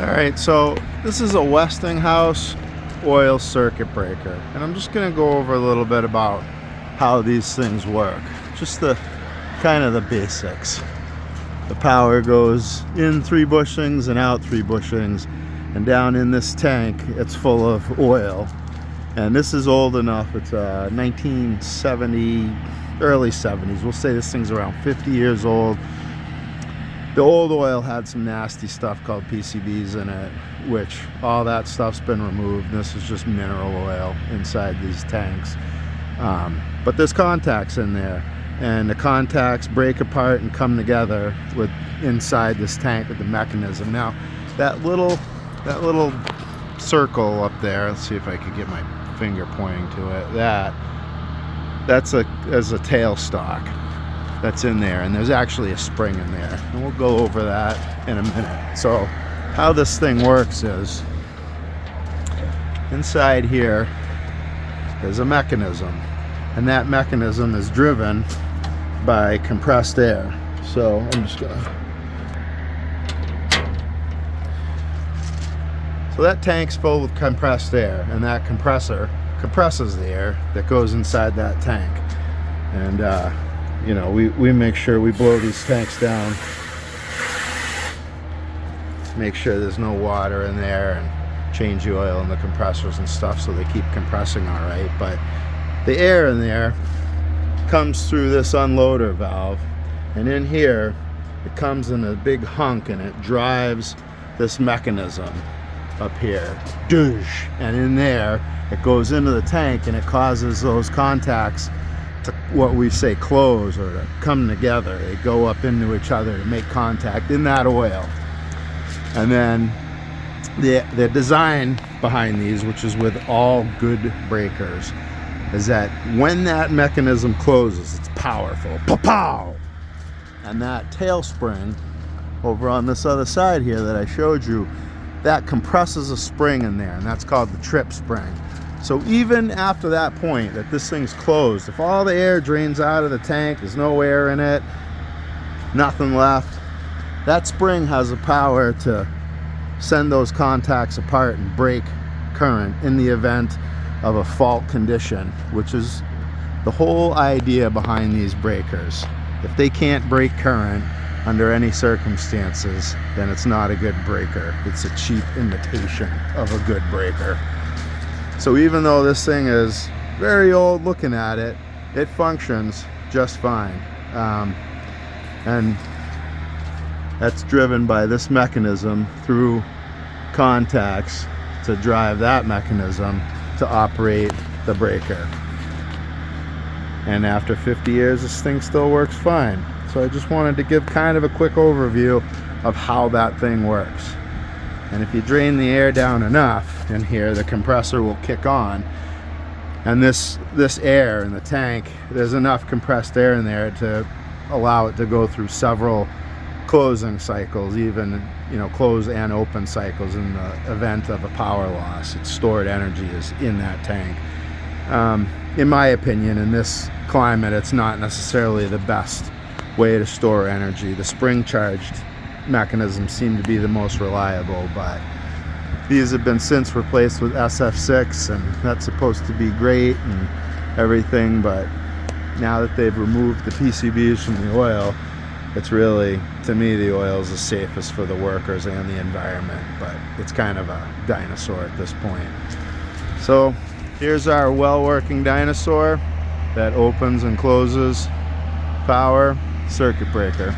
All right, so this is a Westinghouse oil circuit breaker, and I'm just going to go over a little bit about how these things work. Just the kind of the basics. The power goes in 3 bushings and out 3 bushings, and down in this tank it's full of oil. And this is old enough, it's 1970, early 70s. We'll say this thing's around 50 years old. The old oil had some nasty stuff called PCBs in it, which all that stuff's been removed. This is just mineral oil inside these tanks. But there's contacts in there, and the contacts break apart and come together with inside this tank with the mechanism. Now, that little circle up there, let's see if I could get my finger pointing to it. That's a tailstock that's in there, and there's actually a spring in there, and we'll go over that in a minute. So how this thing works is inside here there's a mechanism, and that mechanism is driven by compressed air. So I'm just gonna, so that tank's full with compressed air, and that compressor compresses the air that goes inside that tank. And you know, we make sure we blow these tanks down, make sure there's no water in there, and change the oil in the compressors and stuff so they keep compressing all right. But the air in there comes through this unloader valve, and in here it comes in a big hunk, and it drives this mechanism up here, and in there it goes into the tank, and it causes those contacts to, what we say, close or to come together. They go up into each other to make contact in that oil. And then the design behind these, which is with all good breakers, is that when that mechanism closes, it's powerful. Pow! And that tail spring over on this other side here that I showed you, that compresses a spring in there, and that's called the trip spring. So even after that point that this thing's closed, if all the air drains out of the tank, there's no air in it, nothing left, that spring has the power to send those contacts apart and break current in the event of a fault condition, which is the whole idea behind these breakers. If they can't break current under any circumstances, then it's not a good breaker. It's a cheap imitation of a good breaker. So even though this thing is very old looking at it, it functions just fine. And that's driven by this mechanism through contacts to drive that mechanism to operate the breaker. And after 50 years, this thing still works fine. So I just wanted to give kind of a quick overview of how that thing works. And if you drain the air down enough in here, the compressor will kick on. And this air in the tank, there's enough compressed air in there to allow it to go through several closing cycles, even, you know, close and open cycles in the event of a power loss. Its stored energy is in that tank. In my opinion, in this climate, it's not necessarily the best way to store energy. The spring charged mechanisms seem to be the most reliable, but these have been since replaced with SF6, and that's supposed to be great and everything, but now that they've removed the PCBs from the oil, it's really, to me, the oil is the safest for the workers and the environment, but it's kind of a dinosaur at this point. So here's our well-working dinosaur that opens and closes power circuit breaker.